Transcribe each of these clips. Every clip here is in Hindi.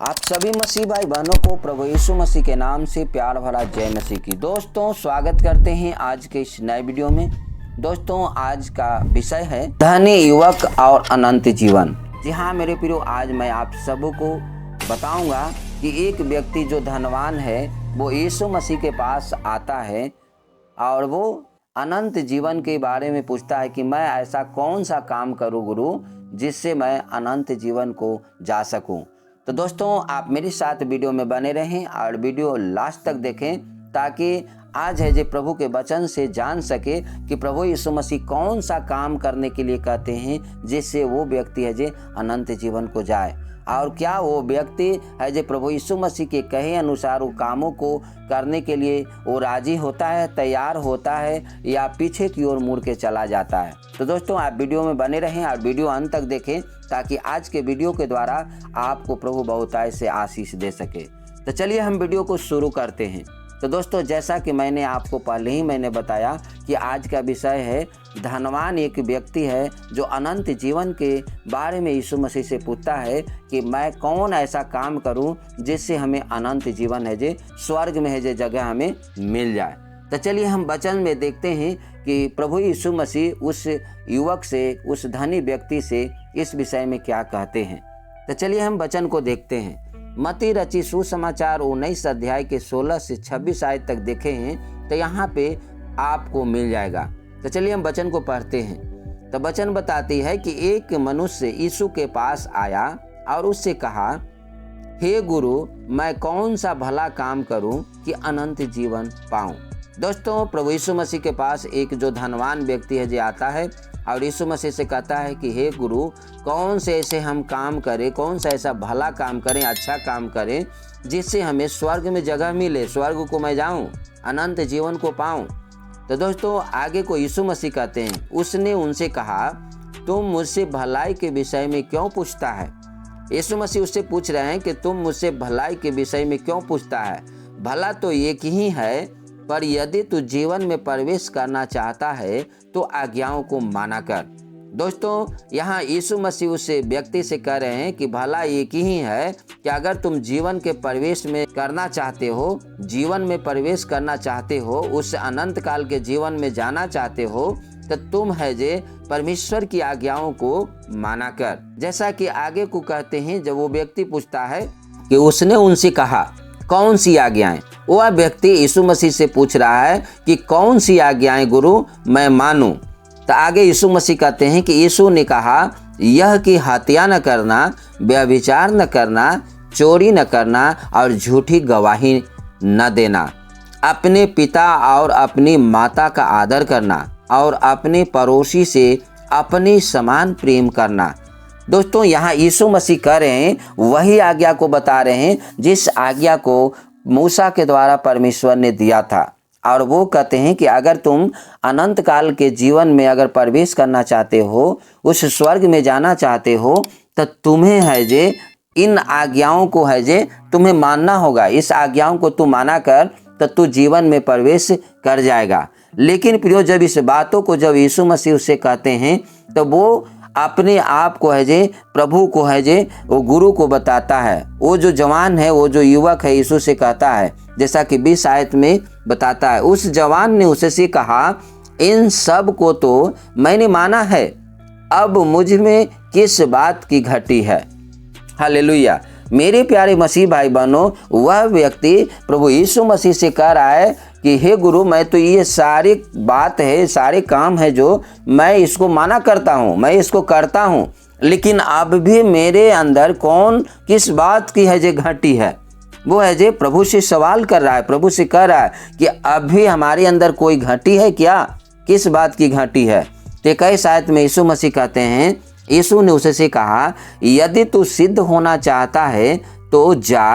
आप सभी मसीह भाई बहनों को प्रभु यीशु मसीह के नाम से प्यार भरा जय मसीह की। दोस्तों स्वागत करते हैं आज के इस नए वीडियो में। दोस्तों आज का विषय है धनी युवक और अनंत जीवन। जी हाँ मेरे प्रियो, आज मैं आप सबको बताऊंगा कि एक व्यक्ति जो धनवान है वो यीशु मसीह के पास आता है और वो अनंत जीवन के बारे में पूछता है कि मैं ऐसा कौन सा काम करूं गुरु जिससे मैं अनंत जीवन को जा सकूं। तो दोस्तों आप मेरे साथ वीडियो में बने रहें और वीडियो लास्ट तक देखें ताकि आज है जो प्रभु के वचन से जान सके कि प्रभु यीशु मसीह कौन सा काम करने के लिए कहते हैं जिससे वो व्यक्ति है जो अनंत जीवन को जाए, और क्या वो व्यक्ति है जो प्रभु यीशु मसीह के कहे अनुसार वो कामों को करने के लिए वो राजी होता है, तैयार होता है, या पीछे की ओर मुड़ के चला जाता है। तो दोस्तों आप वीडियो में बने रहें और वीडियो अंत तक देखें ताकि आज के वीडियो के द्वारा आपको प्रभु बहुतायत से आशीष दे सके। तो चलिए हम वीडियो को शुरू करते हैं। तो दोस्तों जैसा कि मैंने आपको पहले ही बताया कि आज का विषय है धनवान एक व्यक्ति है जो अनंत जीवन के बारे में यीशु मसीह से पूछता है कि मैं कौन ऐसा काम करूं जिससे हमें अनंत जीवन है जो स्वर्ग में है जो जगह हमें मिल जाए। तो चलिए हम वचन में देखते हैं कि प्रभु यीशु मसीह उस युवक से, उस धनी व्यक्ति से इस विषय में क्या कहते हैं। तो चलिए हम वचन को देखते हैं। मत्ती रची सुसमाचार 19 अध्याय के 16 से 26 आयत तक देखे हैं तो यहाँ पे आपको मिल जाएगा। तो चलिए हम वचन को पढ़ते हैं। तो वचन बताती है कि एक मनुष्य यीशु के पास आया और उससे कहा, हे गुरु मैं कौन सा भला काम करूं कि अनंत जीवन पाऊं। दोस्तों प्रभु यीशु मसीह के पास एक जो धनवान व्यक्ति है जो आता है और यीशु मसीह से कहता है कि हे गुरु कौन से ऐसे हम काम करें, कौन सा ऐसा भला काम करें, अच्छा काम करें जिससे हमें स्वर्ग में जगह मिले, स्वर्ग को मैं जाऊं, अनंत जीवन को पाऊं। तो दोस्तों आगे को यीशु मसीह कहते हैं, उसने उनसे कहा तुम मुझसे भलाई के विषय में क्यों पूछता है। यीशु मसीह उससे पूछ रहे हैं कि तुम मुझसे भलाई के विषय में क्यों पूछता है। भला तो एक ही है, पर यदि तू जीवन में प्रवेश करना चाहता है तो आज्ञाओं को माना कर। दोस्तों यहाँ यीशु मसीह उस व्यक्ति से कह रहे हैं कि भला एक ही है कि अगर तुम जीवन के प्रवेश में करना चाहते हो, जीवन में प्रवेश करना चाहते हो, उस अनंत काल के जीवन में जाना चाहते हो, तो तुम है जे परमेश्वर की आज्ञाओं को माना कर। जैसा कि आगे को कहते हैं, जब वो व्यक्ति पूछता है कि उसने उनसे कहा कौन सी आज्ञाएं, वह व्यक्ति यीशु मसीह से पूछ रहा है कि कौन सी आज्ञाएं गुरु मैं मानूं। तो आगे यीशु मसीह कहते हैं कि यीशु ने कहा यह कि हत्या न करना, व्यभिचार न करना, चोरी न करना और झूठी गवाही न देना, अपने पिता और अपनी माता का आदर करना और अपने पड़ोसी से अपने समान प्रेम करना। दोस्तों यहाँ यीशु मसीह कह रहे हैं, वही आज्ञा को बता रहे हैं जिस आज्ञा को मूसा के द्वारा परमेश्वर ने दिया था। और वो कहते हैं कि अगर तुम अनंत काल के जीवन में अगर प्रवेश करना चाहते हो, उस स्वर्ग में जाना चाहते हो, तो तुम्हें है जे इन आज्ञाओं को है जे तुम्हें मानना होगा। इस आज्ञाओं को तू माना कर तो तू जीवन में प्रवेश कर जाएगा। लेकिन प्रियो जब इस बातों को जब यीशु मसीह उससे कहते हैं तो वो अपने आप को है जे प्रभु को है जे वो गुरु को बताता है। वो जो जवान है, वो जो युवक है यीशु से कहता है, जैसा कि 20 आयत में बताता है, उस जवान ने उससे कहा इन सब को तो मैंने माना है, अब मुझ में किस बात की घटी है। हालेलुया। मेरे प्यारे मसीह भाई बहनों, वह व्यक्ति प्रभु यीशु मसीह से कह रहा है कि हे गुरु मैं तो ये सारी बात है, सारे काम है जो मैं इसको माना करता हूँ, मैं इसको करता हूँ, लेकिन अब भी मेरे अंदर कौन किस बात की है जो घटी है। वो है जो प्रभु से सवाल कर रहा है, प्रभु से कह रहा है कि अभी हमारे अंदर कोई घटी है क्या, किस बात की घटी है। तो 21 आयत में यीशु मसीह कहते हैं, यीशु ने उससे कहा यदि तू सिद्ध होना चाहता है तो जा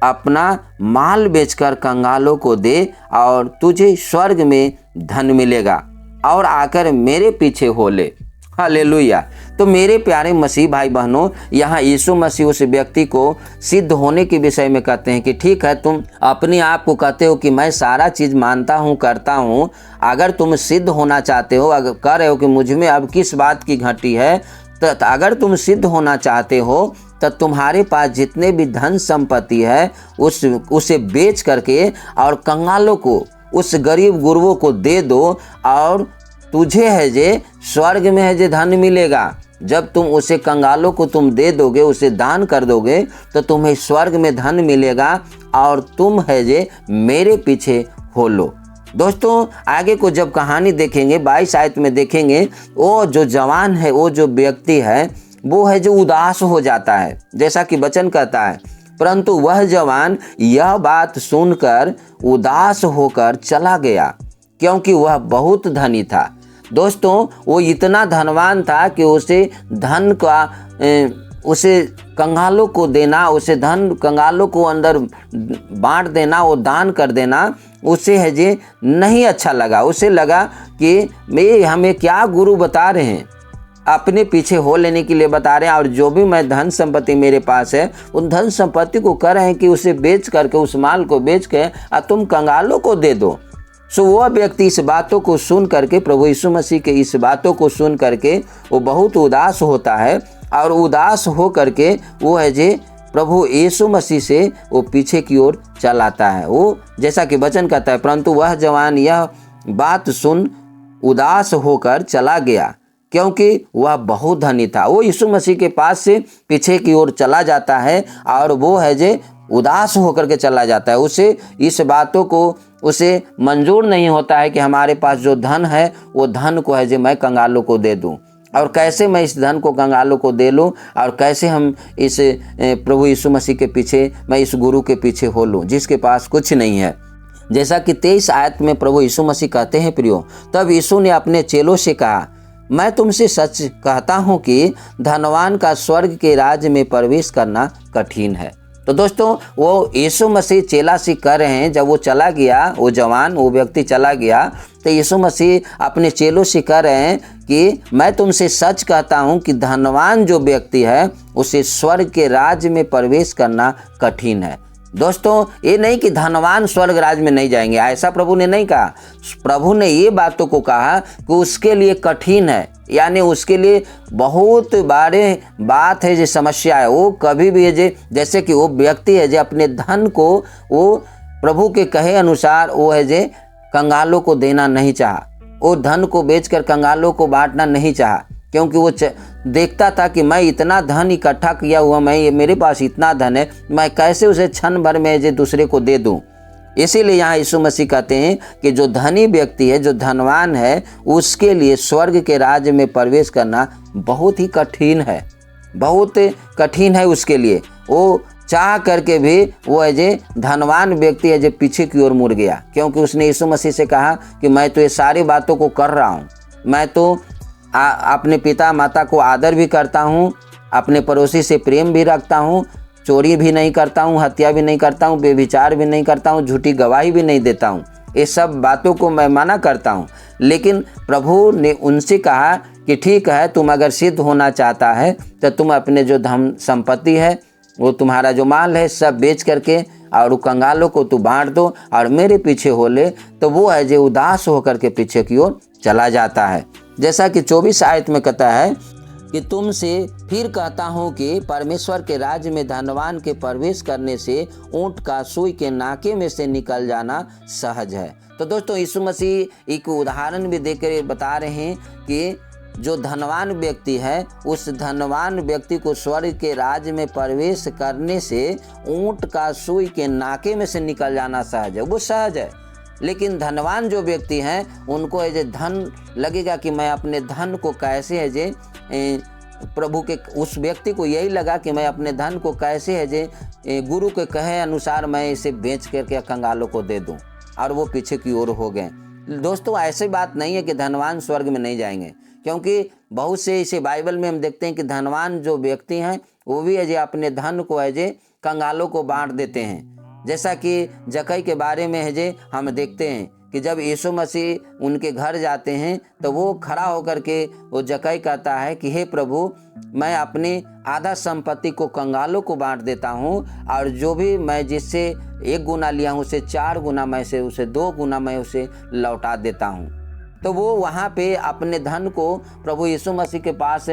अपना माल बेचकर कंगालों को दे और तुझे स्वर्ग में धन मिलेगा और आकर मेरे पीछे हो ले। हालेलुया। तो मेरे प्यारे मसीह भाई बहनों, यहाँ यीशु मसीह उस व्यक्ति को सिद्ध होने के विषय में कहते हैं कि ठीक है, तुम अपने आप को कहते हो कि मैं सारा चीज़ मानता हूँ, करता हूँ, अगर तुम सिद्ध होना चाहते हो, अगर कह रहे हो कि मुझ में अब किस बात की घटी है, तो अगर तुम सिद्ध होना चाहते हो तो तुम्हारे पास जितने भी धन संपत्ति है उसे बेच करके और कंगालों को, उस गरीब गुरबों को दे दो, और तुझे है जे स्वर्ग में है जे धन मिलेगा। जब तुम उसे कंगालों को तुम दे दोगे, उसे दान कर दोगे, तो तुम्हें स्वर्ग में धन मिलेगा और तुम है जे मेरे पीछे हो लो। दोस्तों आगे को जब कहानी देखेंगे 22 आयत में देखेंगे, वो जो जवान है, वो जो व्यक्ति है, वो है जो उदास हो जाता है, जैसा कि वचन कहता है। परंतु वह जवान यह बात सुनकर उदास होकर चला गया, क्योंकि वह बहुत धनी था। दोस्तों वो इतना धनवान था कि उसे धन का उसे कंगालों को देना, उसे धन कंगालों को अंदर बांट देना, वो दान कर देना, उसे है जे नहीं अच्छा लगा। उसे लगा कि मैं हमें क्या गुरु बता रहे हैं, अपने पीछे हो लेने के लिए बता रहे हैं, और जो भी मैं धन संपत्ति मेरे पास है उन धन संपत्ति को कह रहे हैं कि उसे बेच करके, उस माल को बेच के तुम कंगालों को दे दो। सो वह व्यक्ति इस बातों को सुन करके, प्रभु यीशु मसीह के इस बातों को सुन करके वो बहुत उदास होता है, और उदास हो करके वो है जे प्रभु यीशु मसीह से वो पीछे की ओर चलाता है। वो जैसा कि वचन कहता है, परंतु वह जवान यह बात सुन उदास होकर चला गया, क्योंकि वह बहुत धनी था। वो यीशु मसीह के पास से पीछे की ओर चला जाता है, और वो है जे उदास होकर के चला जाता है। उसे इस बातों को उसे मंजूर नहीं होता है कि हमारे पास जो धन है वो धन को है जे मैं कंगालों को दे दूं, और कैसे मैं इस धन को कंगालों को दे लूं, और कैसे हम इस प्रभु यीशु मसीह के पीछे, मैं इस गुरु के पीछे हो लूं जिसके पास कुछ नहीं है। जैसा कि 23 आयत में प्रभु यीशु मसीह कहते हैं, प्रियो, तब यीशु ने अपने चेलों से कहा, मैं तुमसे सच कहता हूँ कि धनवान का स्वर्ग के राज्य में प्रवेश करना कठिन है। तो दोस्तों वो यीशु मसीह चेला से कह रहे हैं, जब वो चला गया, वो जवान, वो व्यक्ति चला गया, तो यीशु मसीह अपने चेलों से कह रहे हैं कि मैं तुमसे सच कहता हूँ कि धनवान जो व्यक्ति है उसे स्वर्ग के राज्य में प्रवेश करना कठिन है। दोस्तों ये नहीं कि धनवान स्वर्ग राज्य में नहीं जाएंगे, ऐसा प्रभु ने नहीं कहा। प्रभु ने ये बातों को कहा कि उसके लिए कठिन है, यानी उसके लिए बहुत बड़े बात है, जो समस्या है। वो कभी भी है जैसे कि वो व्यक्ति है जो अपने धन को वो प्रभु के कहे अनुसार वो है जे कंगालों को देना नहीं चाहा, वो धन को बेचकर कंगालों को बांटना नहीं चाहा, क्योंकि वो देखता था कि मैं इतना धन इकट्ठा किया हुआ, मेरे पास इतना धन है, मैं कैसे उसे क्षण भर में जो दूसरे को दे दूं। इसीलिए यहाँ यीशु मसीह कहते हैं कि जो धनी व्यक्ति है, जो धनवान है, उसके लिए स्वर्ग के राज्य में प्रवेश करना बहुत ही कठिन है, बहुत कठिन है उसके लिए। वो चाह करके भी वो है जे धनवान व्यक्ति है जो पीछे की ओर मुड़ गया, क्योंकि उसने यीशु मसीह से कहा कि मैं तो ये सारी बातों को कर रहा हूँ, मैं तो अपने पिता माता को आदर भी करता हूँ, अपने पड़ोसी से प्रेम भी रखता हूँ, चोरी भी नहीं करता हूँ, हत्या भी नहीं करता हूँ, बेविचार भी नहीं करता हूँ, झूठी गवाही भी नहीं देता हूँ, ये सब बातों को मैं माना करता हूँ। लेकिन प्रभु ने उनसे कहा कि ठीक है, तुम अगर सिद्ध होना चाहता है तो तुम अपने जो धन संपत्ति है, वो तुम्हारा जो माल है, सब बेच करके और कंगालों को तू बांट दो और मेरे पीछे हो ले। तो वो है जो उदास होकर के पीछे की ओर चला जाता है। जैसा कि 24 आयत में कहता है कि तुमसे फिर कहता हूँ कि परमेश्वर के राज्य में धनवान के प्रवेश करने से ऊंट का सुई के नाके में से निकल जाना सहज है। तो दोस्तों यीशु मसीह एक उदाहरण भी देकर बता रहे हैं कि जो धनवान व्यक्ति है, उस धनवान व्यक्ति को स्वर्ग के राज्य में प्रवेश करने से ऊंट का सुई के नाके में से निकल जाना सहज है, वो सहज है। लेकिन धनवान जो व्यक्ति हैं, उनको ये धन लगेगा कि मैं अपने धन को कैसे है जे प्रभु के, उस व्यक्ति को यही लगा कि मैं अपने धन को कैसे है जे गुरु के कहे अनुसार मैं इसे बेच करके कंगालों को दे दूं, और वो पीछे की ओर हो गए। दोस्तों ऐसी बात नहीं है कि धनवान स्वर्ग में नहीं जाएंगे, क्योंकि बहुत से इसे बाइबल में हम देखते हैं कि धनवान जो व्यक्ति हैं वो भी है जे अपने धन को है जे कंगालों को बांट देते हैं। जैसा कि जक्कई के बारे में है जे हम देखते हैं कि जब यीशु मसीह उनके घर जाते हैं तो वो खड़ा होकर के वो जक्कई कहता है कि हे प्रभु, मैं अपनी आधा संपत्ति को कंगालों को बांट देता हूँ, और जो भी मैं जिससे 1 गुना लिया हूँ उसे 4 गुना मैं से उसे 2 गुना मैं उसे लौटा देता हूँ। तो वो वहाँ पे अपने धन को प्रभु यीशु मसीह के पास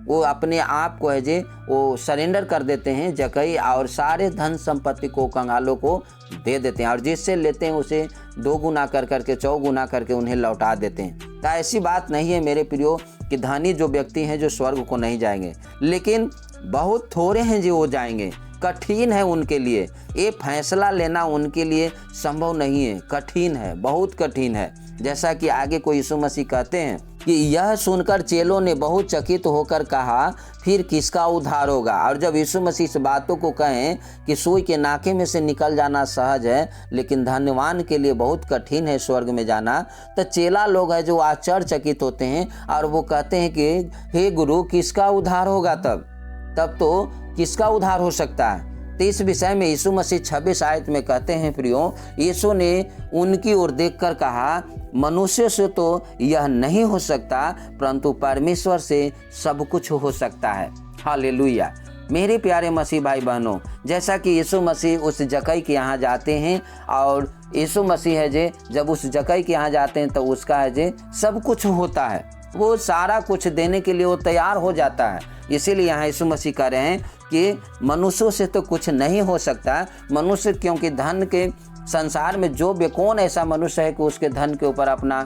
वो अपने आप को है जे वो सरेंडर कर देते हैं जकई और सारे धन संपत्ति को कंगालों को दे देते हैं और जिससे लेते हैं उसे 2 गुना कर करके 4 गुना करके उन्हें लौटा देते हैं। तो ऐसी बात नहीं है मेरे प्रियो कि धनी जो व्यक्ति हैं जो स्वर्ग को नहीं जाएंगे, लेकिन बहुत थोड़े हैं जो वो जाएंगे। कठिन है उनके लिए, ये फैसला लेना उनके लिए संभव नहीं है, कठिन है, बहुत कठिन है। जैसा कि आगे को यीशु मसीह कहते हैं कि यह सुनकर चेलों ने बहुत चकित होकर कहा, फिर किसका उद्धार होगा। और जब यीशु मसीह इस बातों को कहें कि सुई के नाके में से निकल जाना सहज है लेकिन धन्यवान के लिए बहुत कठिन है स्वर्ग में जाना, तो चेला लोग है जो आश्चर्यचकित होते हैं और वो कहते हैं कि हे गुरु, किसका उद्धार होगा। तब तो किसका उद्धार हो सकता है। तो इस विषय में यीशु मसीह 26 आयत में कहते हैं प्रियो, यीशु ने उनकी ओर देखकर कहा, मनुष्य से तो यह नहीं हो सकता परंतु परमेश्वर से सब कुछ हो सकता है। हालेलुया। मेरे प्यारे मसीह भाई बहनों, जैसा कि यीशु मसीह उस जकई के यहाँ जाते हैं और यीशु मसीह है जे जब उस जकई के यहाँ जाते हैं तो उसका है जे सब कुछ होता है, वो सारा कुछ देने के लिए वो तैयार हो जाता है। इसीलिए यहाँ यीशु मसीह कह रहे हैं कि मनुष्यों से तो कुछ नहीं हो सकता। मनुष्य, क्योंकि धन के संसार में जो भी कौन ऐसा मनुष्य है कि उसके धन के ऊपर अपना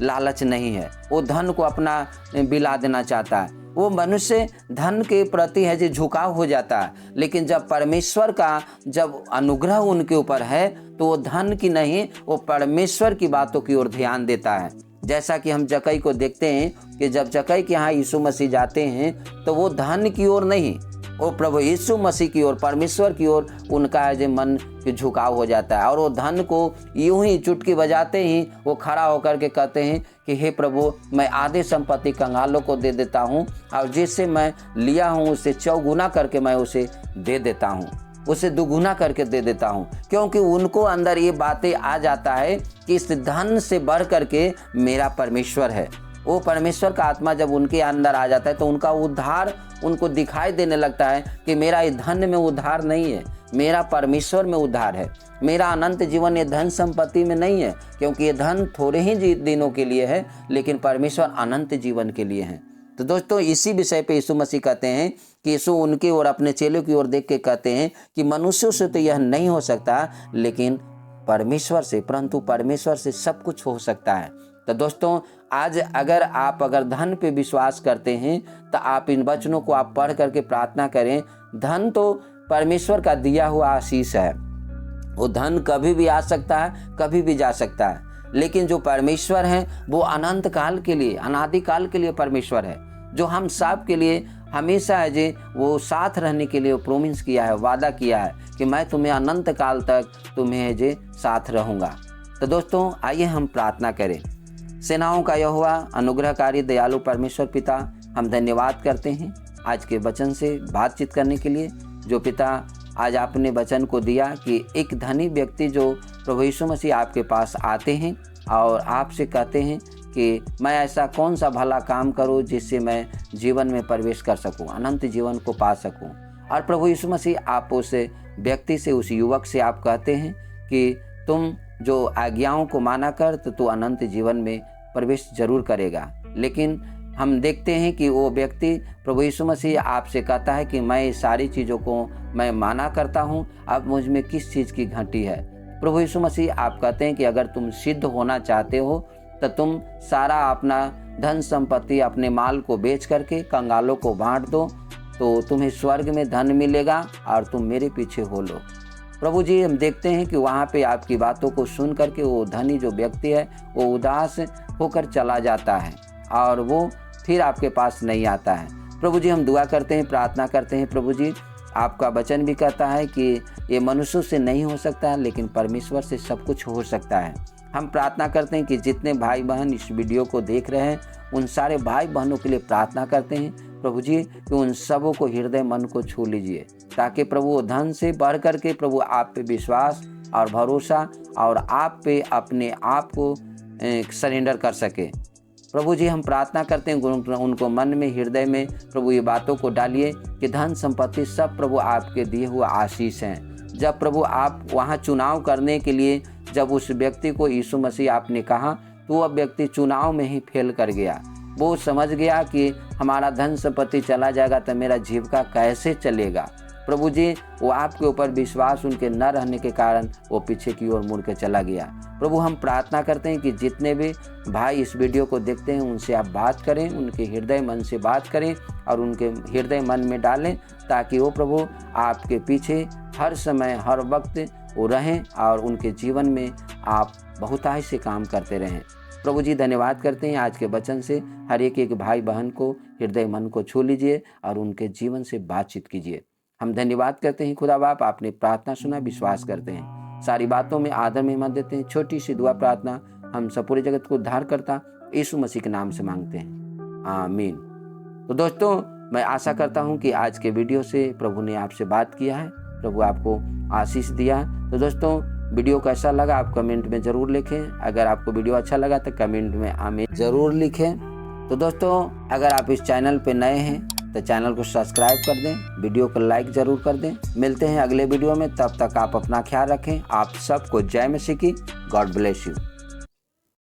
लालच नहीं है, वो धन को अपना बिला देना चाहता है। वो मनुष्य धन के प्रति है जो झुकाव हो जाता है, लेकिन जब परमेश्वर का जब अनुग्रह उनके ऊपर है तो वो धन की नहीं, वो परमेश्वर की बातों की ओर ध्यान देता है। जैसा कि हम जकई को देखते हैं कि जब जकई के यहाँ यीशु मसीह जाते हैं तो वो धन की ओर नहीं, वो प्रभु यीशु मसीह की ओर, परमेश्वर की ओर उनका है जो मन के झुकाव हो जाता है। और वो धन को यूं ही चुटकी बजाते ही वो खड़ा होकर के कहते हैं कि हे प्रभु, मैं आधे संपत्ति कंगालों को दे देता हूँ और जिससे मैं लिया हूँ उससे 4 गुना करके मैं उसे दे देता हूँ, उसे 2 गुना करके दे देता हूँ। क्योंकि उनको अंदर ये बातें आ जाता है कि इस धन से बढ़ करके मेरा परमेश्वर है। वो परमेश्वर का आत्मा जब उनके अंदर आ जाता है तो उनका उद्धार उनको दिखाई देने लगता है कि मेरा ये धन में उद्धार नहीं है, मेरा परमेश्वर में उद्धार है। मेरा अनंत जीवन ये धन संपत्ति में नहीं है, क्योंकि ये धन थोड़े ही दिनों के लिए है, लेकिन परमेश्वर अनंत जीवन के लिए है। तो दोस्तों, इसी विषय पे यीशु मसीह कहते हैं कि यीशु उनकी ओर, अपने चेलों की ओर देख के कहते हैं कि मनुष्यों से तो यह नहीं हो सकता लेकिन परमेश्वर से, परंतु परमेश्वर से सब कुछ हो सकता है। तो दोस्तों, आज अगर धन पे विश्वास करते हैं तो आप इन वचनों को आप पढ़ करके प्रार्थना करें। धन तो परमेश्वर का दिया हुआ आशीष है, वो धन कभी भी आ सकता है, कभी भी जा सकता है, लेकिन जो परमेश्वर है वो अनंत काल के लिए, अनादि काल के लिए परमेश्वर है, जो हम सब के लिए हमेशा है जे वो साथ रहने के लिए प्रोमिस किया है, वादा किया है कि मैं तुम्हें अनंत काल तक तुम्हें है जे साथ रहूँगा। तो दोस्तों, आइए हम प्रार्थना करें। सेनाओं का यहोवा, अनुग्रहकारी दयालु परमेश्वर पिता, हम धन्यवाद करते हैं आज के वचन से बातचीत करने के लिए। जो पिता आज आपने वचन को दिया कि एक धनी व्यक्ति जो प्रभु यीशु मसीह आपके पास आते हैं और आपसे कहते हैं कि मैं ऐसा कौन सा भला काम करूं जिससे मैं जीवन में प्रवेश कर सकूं, अनंत जीवन को पा सकूं। और प्रभु यीशु मसीह आप उस व्यक्ति से, उस युवक से आप कहते हैं कि तुम जो आज्ञाओं को माना कर तो तू अनंत जीवन में प्रवेश जरूर करेगा। लेकिन हम देखते हैं कि वो व्यक्ति, प्रभु यीशु मसीह आपसे कहता है कि मैं सारी चीज़ों को मैं माना करता हूँ, अब मुझ में किस चीज़ की घटी है। प्रभु यीशु मसीह आप कहते हैं कि अगर तुम सिद्ध होना चाहते हो तो तुम सारा अपना धन संपत्ति, अपने माल को बेच करके कंगालों को बांट दो, तो तुम्हें स्वर्ग में धन मिलेगा और तुम मेरे पीछे हो लो। प्रभु जी, हम देखते हैं कि वहाँ पे आपकी बातों को सुन करके वो धनी जो व्यक्ति है वो उदास होकर चला जाता है और वो फिर आपके पास नहीं आता है। प्रभु जी, हम दुआ करते हैं, प्रार्थना करते हैं। प्रभु जी, आपका वचन भी कहता है कि ये मनुष्यों से नहीं हो सकता लेकिन परमेश्वर से सब कुछ हो सकता है। हम प्रार्थना करते हैं कि जितने भाई बहन इस वीडियो को देख रहे हैं उन सारे भाई बहनों के लिए प्रार्थना करते हैं प्रभु जी कि उन सबों को हृदय मन को छू लीजिए, ताकि प्रभु धन से बढ़ करके प्रभु आप पे विश्वास और भरोसा और आप पे अपने आप को सरेंडर कर सके। प्रभु जी, हम प्रार्थना करते हैं उनको मन में, हृदय में प्रभु ये बातों को डालिए कि धन संपत्ति सब प्रभु आपके दिए हुए आशीष हैं। जब प्रभु आप वहाँ चुनाव करने के लिए जब उस व्यक्ति को यीशु मसीह आपने कहा तो वह व्यक्ति चुनाव में ही फेल कर गया। वो समझ गया कि हमारा धन संपत्ति चला जाएगा तो मेरा जीविका कैसे चलेगा। प्रभु जी, वो आपके ऊपर विश्वास उनके न रहने के कारण वो पीछे की ओर मुड़ के चला गया। प्रभु, हम प्रार्थना करते हैं कि जितने भी भाई इस वीडियो को देखते हैं उनसे आप बात करें, उनके हृदय मन से बात करें और उनके हृदय मन में डालें, ताकि वो प्रभु आपके पीछे हर समय हर वक्त वो रहें और उनके जीवन में आप बहुतायत से काम करते रहें। प्रभु जी, धन्यवाद करते हैं आज के वचन से हर एक भाई बहन को हृदय मन को छू लीजिए और उनके जीवन से बातचीत कीजिए। हम धन्यवाद करते हैं खुदा बाप, आपने प्रार्थना सुना, विश्वास करते हैं, सारी बातों में आदर में हिम्मत देते हैं। छोटी सी दुआ प्रार्थना हम सब पूरे जगत को उद्धार करता यीशु मसीह के नाम से मांगते हैं, आमीन। तो दोस्तों, मैं आशा करता हूं कि आज के वीडियो से प्रभु ने आपसे बात किया है, प्रभु आपको आशीष दिया। तो दोस्तों, वीडियो कैसा लगा आप कमेंट में ज़रूर लिखें। अगर आपको वीडियो अच्छा लगा तो कमेंट में आमीन ज़रूर लिखें। तो दोस्तों, अगर आप इस चैनल पे नए हैं तो चैनल को सब्सक्राइब कर दें, वीडियो को लाइक ज़रूर कर दें। मिलते हैं अगले वीडियो में, तब तक आप अपना ख्याल रखें। आप सबको जय मसीह की। God bless you.